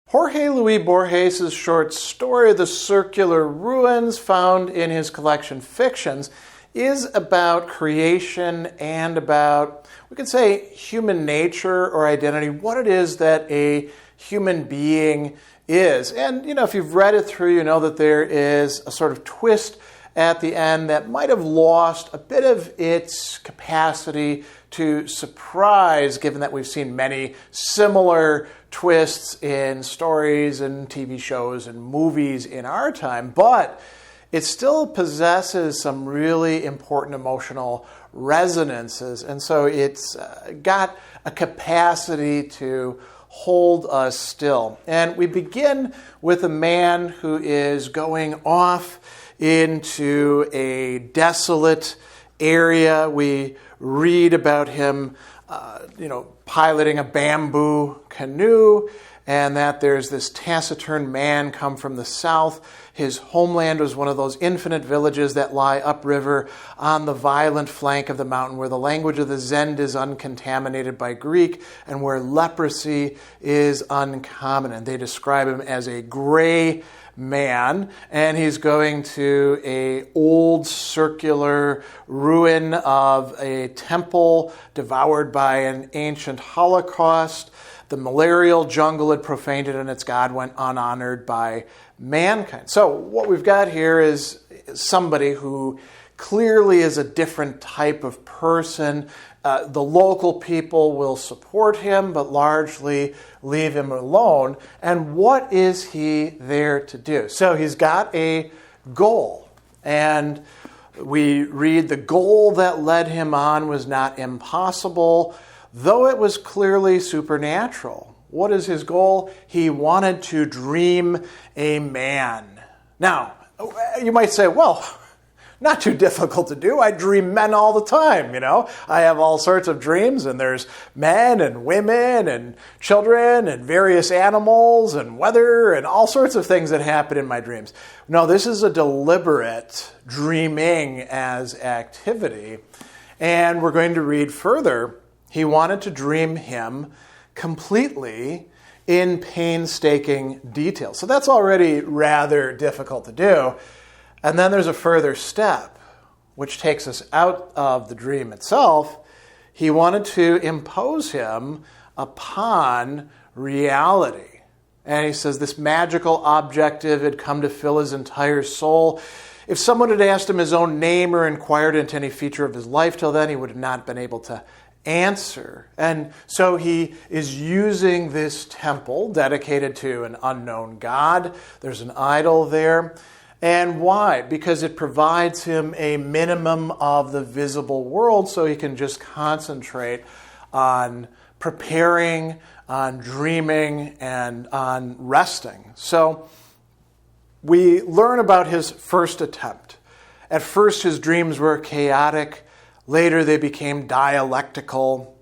Jorge Luis Borges' short story, The Circular Ruins, found in his collection Fictions, is about creation and about, we could say, human nature or identity, what it is that a human being is. And, if you've read it through, you know that there is a sort of twist at the end that might have lost a bit of its capacity to surprise, given that we've seen many similar twists in stories and TV shows and movies in our time, but it still possesses some really important emotional resonances, and so it's got a capacity to hold us still. And we begin with a man who is going off into a desolate area. We read about him, piloting a bamboo canoe, and that there's this taciturn man come from the south. His homeland was one of those infinite villages that lie upriver on the violent flank of the mountain, where the language of the Zend is uncontaminated by Greek and where leprosy is uncommon. And they describe him as a gray man, and he's going to a old circular ruin of a temple devoured by an ancient Holocaust. The malarial jungle had profaned it, and its god went unhonored by mankind. So what we've got here is somebody who clearly is a different type of person. The local people will support him, but largely leave him alone. And what is he there to do? So he's got a goal. And we read the goal that led him on was not impossible, though it was clearly supernatural. What is his goal? He wanted to dream a man. Now, you might say, well, not too difficult to do. I dream men all the time, I have all sorts of dreams, and there's men and women and children and various animals and weather and all sorts of things that happen in my dreams. No, this is a deliberate dreaming as activity. And we're going to read further. He wanted to dream him completely in painstaking detail. So that's already rather difficult to do. And then there's a further step, which takes us out of the dream itself. He wanted to impose him upon reality. And he says this magical objective had come to fill his entire soul. If someone had asked him his own name or inquired into any feature of his life till then, he would have not been able to answer. And so he is using this temple dedicated to an unknown god. There's an idol there. And why? Because it provides him a minimum of the visible world so he can just concentrate on preparing, on dreaming, and on resting. So we learn about his first attempt. At first, his dreams were chaotic. Later, they became dialectical.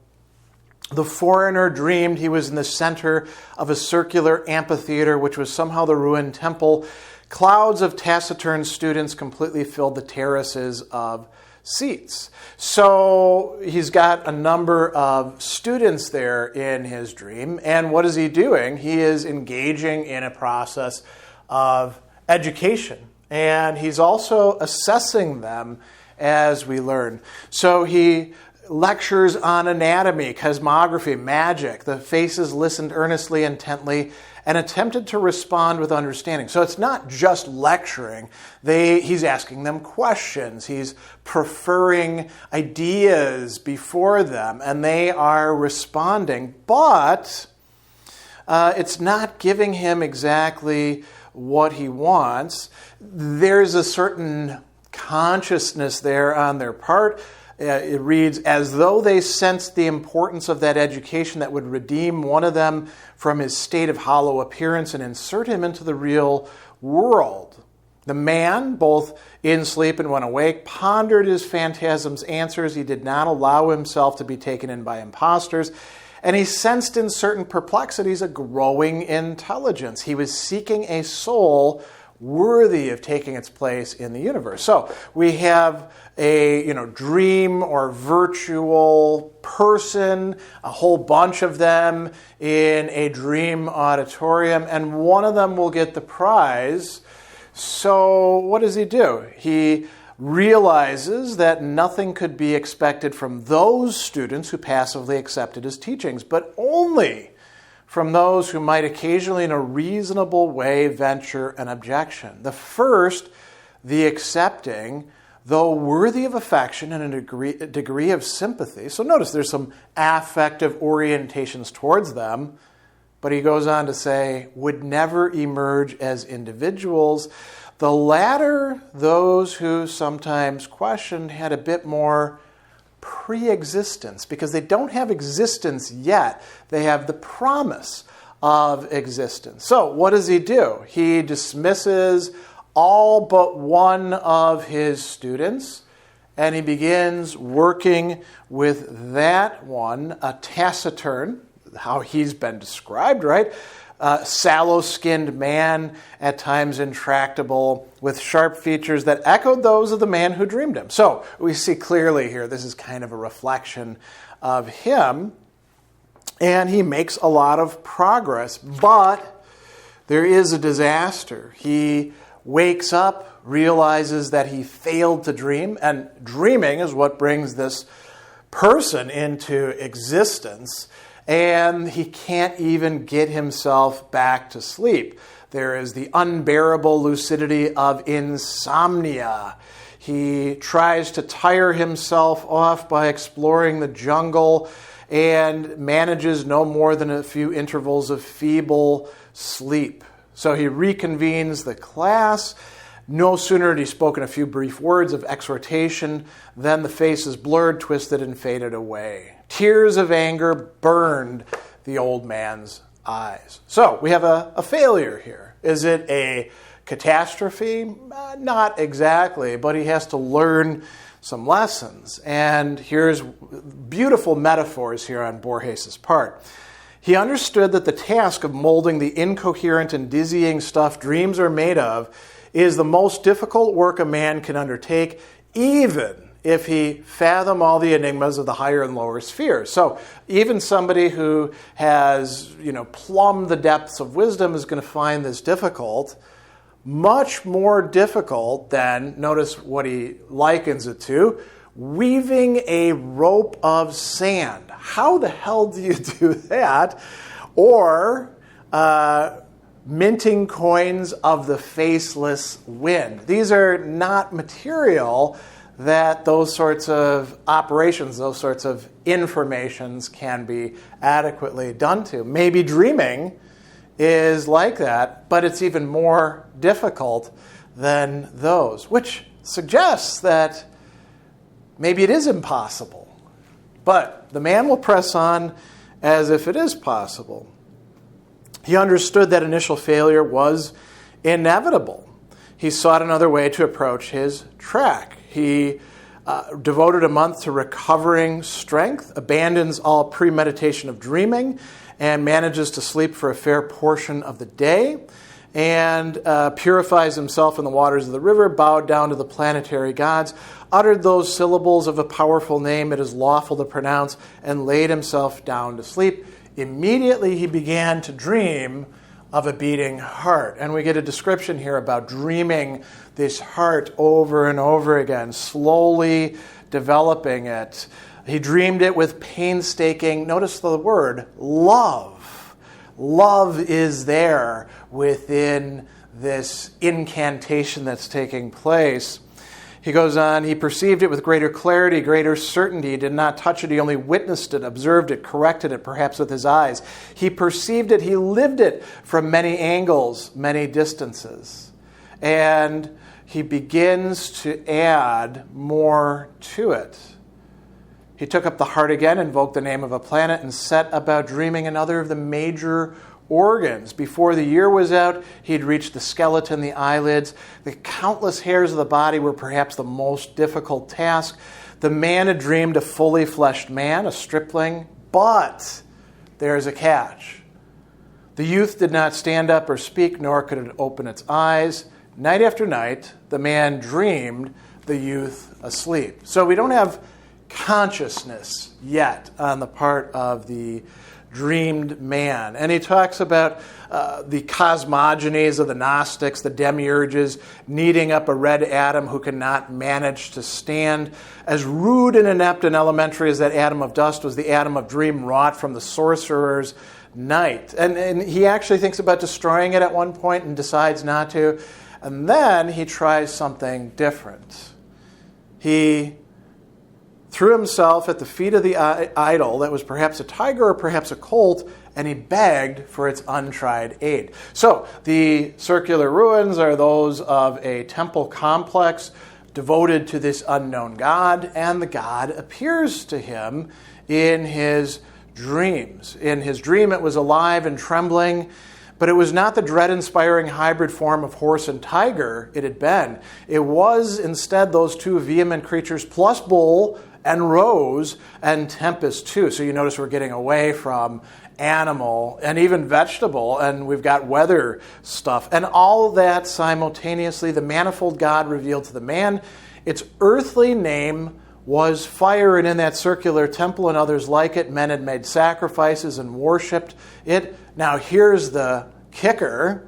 The foreigner dreamed he was in the center of a circular amphitheater, which was somehow the ruined temple. Clouds of taciturn students completely filled the terraces of seats. So he's got a number of students there in his dream. And what is he doing? He is engaging in a process of education. And he's also assessing them as we learn. So he lectures on anatomy, cosmography, magic. The faces listened earnestly, intently, and attempted to respond with understanding. So it's not just lecturing. He's asking them questions. He's preferring ideas before them, and they are responding. But it's not giving him exactly what he wants. There's a certain consciousness there on their part. It reads, as though they sensed the importance of that education that would redeem one of them from his state of hollow appearance and insert him into the real world. The man, both in sleep and when awake, pondered his phantasm's answers. He did not allow himself to be taken in by impostors, and he sensed in certain perplexities a growing intelligence. He was seeking a soul worthy of taking its place in the universe. So we have a dream or virtual person, a whole bunch of them in a dream auditorium, and one of them will get the prize. So what does he do? He realizes that nothing could be expected from those students who passively accepted his teachings, but only from those who might occasionally in a reasonable way venture an objection. The first, the accepting, though worthy of affection and a degree of sympathy. So notice there's some affective orientations towards them, but he goes on to say, would never emerge as individuals. The latter, those who sometimes questioned, had a bit more pre-existence, because they don't have existence yet. They have the promise of existence. So what does he do? He dismisses all but one of his students, and he begins working with that one, a taciturn, how he's been described, right? Sallow-skinned man, at times intractable, with sharp features that echoed those of the man who dreamed him. So we see clearly here, this is kind of a reflection of him, and he makes a lot of progress, but there is a disaster. He wakes up, realizes that he failed to dream, and dreaming is what brings this person into existence, and he can't even get himself back to sleep. There is the unbearable lucidity of insomnia. He tries to tire himself off by exploring the jungle and manages no more than a few intervals of feeble sleep. So he reconvenes the class. No sooner had he spoken a few brief words of exhortation than the face is blurred, twisted, and faded away. Tears of anger burned the old man's eyes. So we have a failure here. Is it a catastrophe? Not exactly, but he has to learn some lessons. And here's beautiful metaphors here on Borges' part. He understood that the task of molding the incoherent and dizzying stuff dreams are made of is the most difficult work a man can undertake, even if he fathom all the enigmas of the higher and lower spheres. So even somebody who has, plumbed the depths of wisdom is going to find this difficult, much more difficult than, notice what he likens it to, weaving a rope of sand. How the hell do you do that? Or minting coins of the faceless wind. These are not material that those sorts of operations, those sorts of informations can be adequately done to. Maybe dreaming is like that, but it's even more difficult than those, which suggests that maybe it is impossible. But the man will press on as if it is possible. He understood that initial failure was inevitable. He sought another way to approach his track. He devoted a month to recovering strength, abandons all premeditation of dreaming, and manages to sleep for a fair portion of the day, and purifies himself in the waters of the river, bowed down to the planetary gods, uttered those syllables of a powerful name it is lawful to pronounce, and laid himself down to sleep. Immediately he began to dream of a beating heart. And we get a description here about dreaming this heart over and over again, slowly developing it. He dreamed it with painstaking, notice the word, love. Love is there within this incantation that's taking place. He goes on, he perceived it with greater clarity, greater certainty. He did not touch it. He only witnessed it, observed it, corrected it, perhaps with his eyes. He perceived it. He lived it from many angles, many distances. And he begins to add more to it. He took up the heart again, invoked the name of a planet, and set about dreaming another of the major organs. Before the year was out, he'd reached the skeleton, the eyelids. The countless hairs of the body were perhaps the most difficult task. The man had dreamed a fully fleshed man, a stripling, but there's a catch. The youth did not stand up or speak, nor could it open its eyes. night after night, the man dreamed the youth asleep. So we don't have consciousness yet on the part of the dreamed man. And he talks about the cosmogonies of the Gnostics, the demiurges, kneading up a red atom who cannot manage to stand. As rude and inept and elementary as that atom of dust was the atom of dream wrought from the sorcerer's night. And he actually thinks about destroying it at one point and decides not to. And then he tries something different. He threw himself at the feet of the idol that was perhaps a tiger or perhaps a colt, and he begged for its untried aid. So the circular ruins are those of a temple complex devoted to this unknown god, and the god appears to him in his dreams. In his dream, it was alive and trembling, but it was not the dread-inspiring hybrid form of horse and tiger it had been. It was instead those two vehement creatures plus bull and rose and tempest too. So you notice we're getting away from animal and even vegetable, and we've got weather stuff. And all that simultaneously, the manifold God revealed to the man. Its earthly name was fire, and in that circular temple and others like it, men had made sacrifices and worshipped it. Now here's the kicker.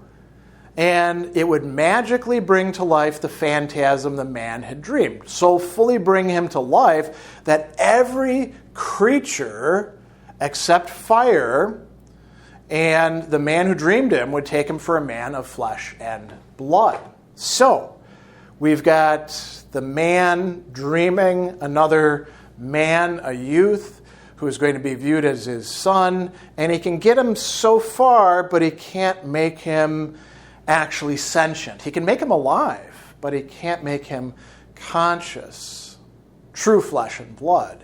And it would magically bring to life the phantasm the man had dreamed. So fully bring him to life that every creature except fire and the man who dreamed him would take him for a man of flesh and blood. So we've got the man dreaming another man, a youth, who is going to be viewed as his son. And he can get him so far, but he can't make him actually sentient. He can make him alive, but he can't make him conscious, true flesh and blood.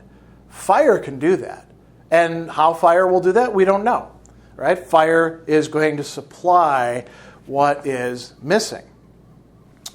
Fire can do that. And how fire will do that, we don't know. Right? Fire is going to supply what is missing.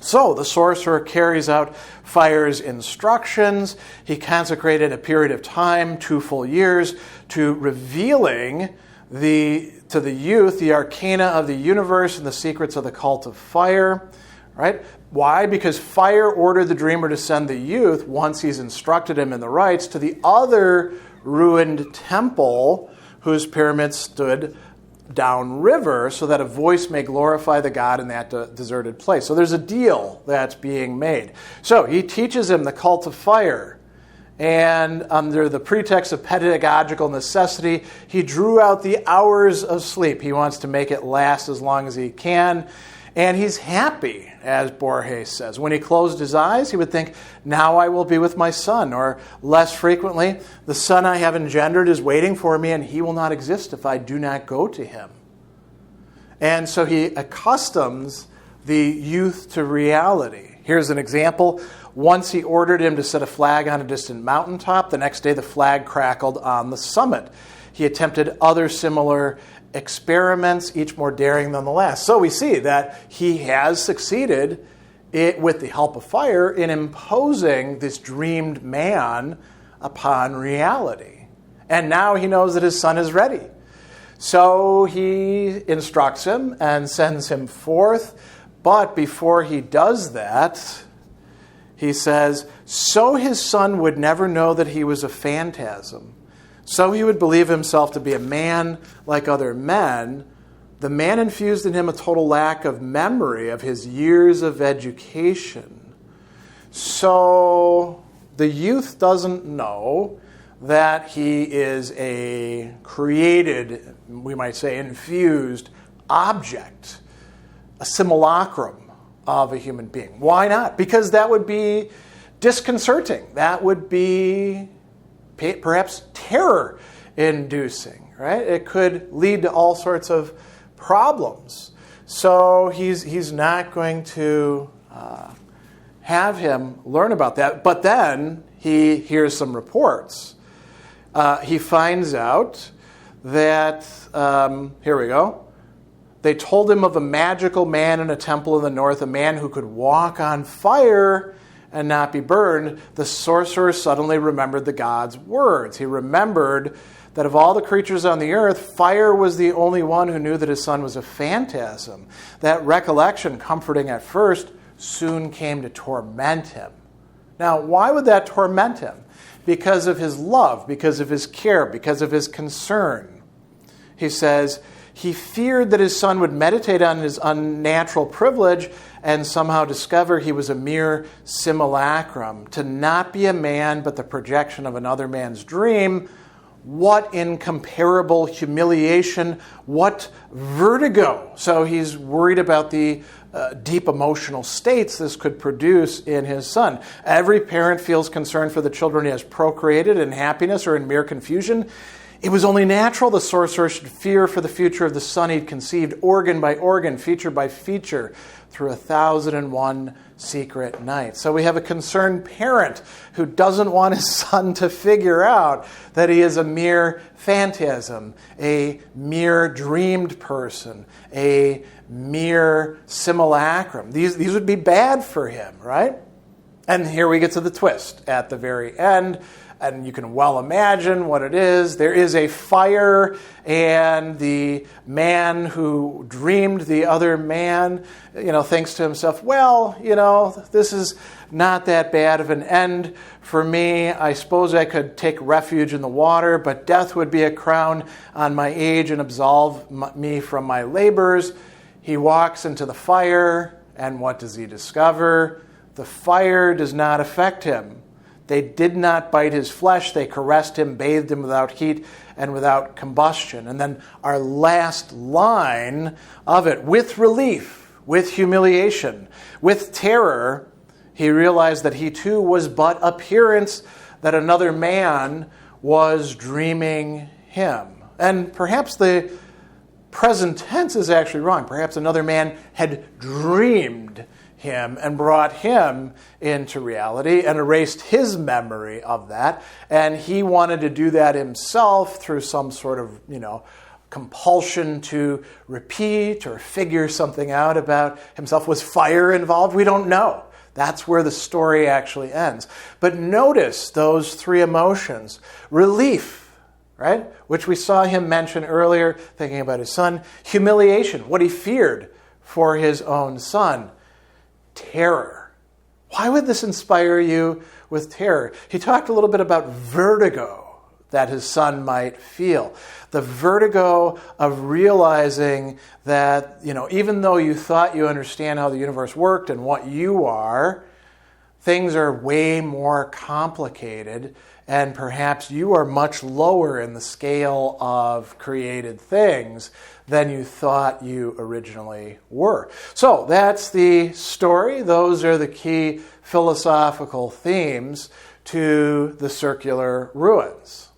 So the sorcerer carries out fire's instructions. He consecrated a period of time, 2 full years, to revealing to the youth the arcana of the universe and the secrets of the cult of fire. Right? Why? Because fire ordered the dreamer to send the youth, once he's instructed him in the rites, to the other ruined temple whose pyramid stood downriver, so that a voice may glorify the god in that deserted place. So there's a deal that's being made. So he teaches him the cult of fire. And under the pretext of pedagogical necessity, he drew out the hours of sleep. He wants to make it last as long as he can. And he's happy, as Borges says. When he closed his eyes, he would think, now I will be with my son. Or less frequently, the son I have engendered is waiting for me, and he will not exist if I do not go to him. And so he accustoms the youth to reality. Here's an example. Once he ordered him to set a flag on a distant mountaintop. The next day the flag crackled on the summit. He attempted other similar experiments, each more daring than the last. So we see that he has succeeded, with the help of fire, in imposing this dreamed man upon reality. And now he knows that his son is ready. So he instructs him and sends him forth. But before he does that, he says, so his son would never know that he was a phantasm. So he would believe himself to be a man like other men. The man infused in him a total lack of memory of his years of education. So the youth doesn't know that he is a created, we might say, infused object, a simulacrum of a human being. Why not? Because that would be disconcerting. That would be perhaps terror-inducing, right? It could lead to all sorts of problems. So he's not going to have him learn about that. But then he hears some reports. He finds out that, here we go, they told him of a magical man in a temple in the north, a man who could walk on fire and not be burned, the sorcerer suddenly remembered the god's words. He remembered that of all the creatures on the earth, fire was the only one who knew that his son was a phantasm. That recollection, comforting at first, soon came to torment him. Now, why would that torment him? Because of his love, because of his care, because of his concern. He says he feared that his son would meditate on his unnatural privilege and somehow discover he was a mere simulacrum, to not be a man but the projection of another man's dream. What incomparable humiliation, what vertigo. So he's worried about the deep emotional states this could produce in his son. Every parent feels concern for the children he has procreated in happiness or in mere confusion. It was only natural the sorcerer should fear for the future of the son he'd conceived, organ by organ, feature by feature, through 1,001 secret nights. So we have a concerned parent who doesn't want his son to figure out that he is a mere phantasm, a mere dreamed person, a mere simulacrum. These would be bad for him, right? And here we get to the twist at the very end. And you can well imagine what it is. There is a fire, and the man who dreamed the other man, thinks to himself, well, this is not that bad of an end for me. I suppose I could take refuge in the water, but death would be a crown on my age and absolve me from my labors. He walks into the fire, and what does he discover? The fire does not affect him. They did not bite his flesh. They caressed him, bathed him without heat and without combustion. And then our last line of it, with relief, with humiliation, with terror, he realized that he too was but appearance, that another man was dreaming him. And perhaps the present tense is actually wrong. Perhaps another man had dreamed him and brought him into reality and erased his memory of that. And he wanted to do that himself through some sort of, compulsion to repeat or figure something out about himself. Was fire involved? We don't know. That's where the story actually ends. But notice those three emotions. Relief, right? Which we saw him mention earlier, thinking about his son. Humiliation, what he feared for his own son. Terror. Why would this inspire you with terror? He talked a little bit about vertigo that his son might feel. The vertigo of realizing that, even though you thought you understand how the universe worked and what you are, things are way more complicated, and perhaps you are much lower in the scale of created things than you thought you originally were. So that's the story. Those are the key philosophical themes to the circular ruins.